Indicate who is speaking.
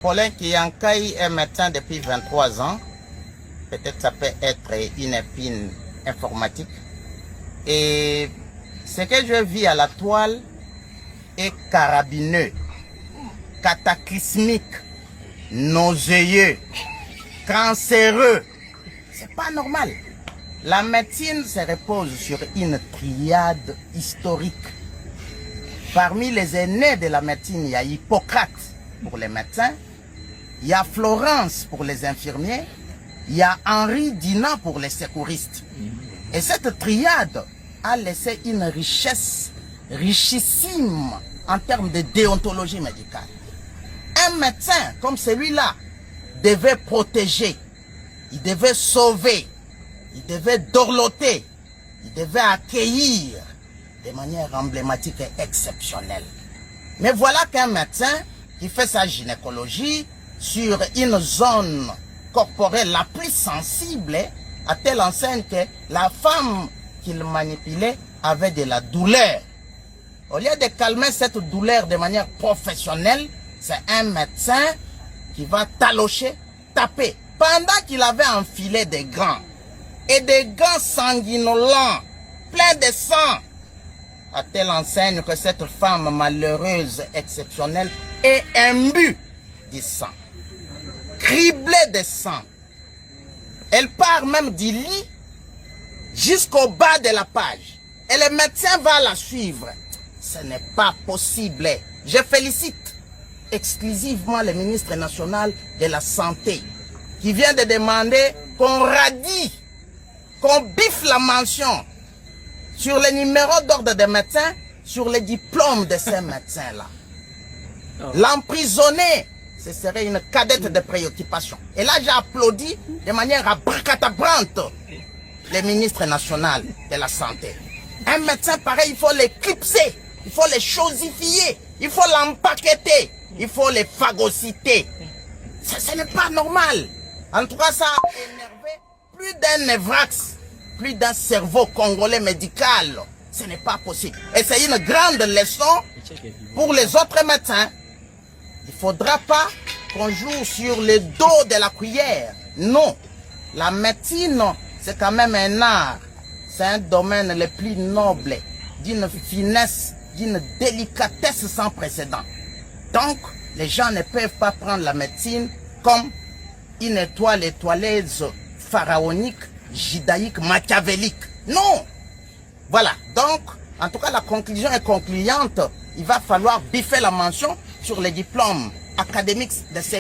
Speaker 1: Paulin Kiyankai est médecin depuis 23 ans. Peut-être ça peut être une épine informatique. Et ce que je vis à la toile est carabineux, cataclysmique, nauséeux, cancéreux. C'est pas normal. La médecine se repose sur une triade historique. Parmi les aînés de la médecine, il y a Hippocrate pour les médecins, il y a Florence pour les infirmiers, il y a Henri Dunant pour les secouristes. Et cette triade a laissé une richesse richissime en termes de déontologie médicale. Un médecin comme celui-là devait protéger, il devait sauver, il devait dorloter, il devait accueillir de manière emblématique et exceptionnelle. Mais voilà qu'un médecin qui fait sa gynécologie sur une zone corporelle la plus sensible, à telle enseigne que la femme qu'il manipulait avait de la douleur. Au lieu de calmer cette douleur de manière professionnelle, c'est un médecin qui va talocher, taper, pendant qu'il avait enfilé des gants, et des gants sanguinolents, pleins de sang, à telle enseigne que cette femme malheureuse, exceptionnelle, est imbue du sang, criblée de sang. Elle part même du lit jusqu'au bas de la page. Et le médecin va la suivre. Ce n'est pas possible. Je félicite exclusivement le ministre national de la Santé qui vient de demander qu'on radie, qu'on biffe la mention sur les numéros d'ordre des médecins, sur les diplômes de ces médecins-là. L'emprisonner, ce serait une cadette de préoccupation. Et là, j'ai applaudi de manière abracadabrante le ministre national de la Santé. Un médecin pareil, il faut l'éclipser, il faut les chosifier, il faut l'empaqueter, il faut les phagocyter. Ce n'est pas normal. En tout cas, ça a énervé plus d'un névrax, plus d'un cerveau congolais médical. Ce n'est pas possible. Et c'est une grande leçon pour les autres médecins. Il ne faudra pas qu'on joue sur le dos de la cuillère. Non. La médecine, c'est quand même un art. C'est un domaine le plus noble, d'une finesse, d'une délicatesse sans précédent. Donc, les gens ne peuvent pas prendre la médecine comme une étoileuse pharaonique, judaïque, machiavélique. Non. Voilà. Donc, en tout cas, la conclusion est concluante. Il va falloir biffer la mention sur les diplômes académiques de ces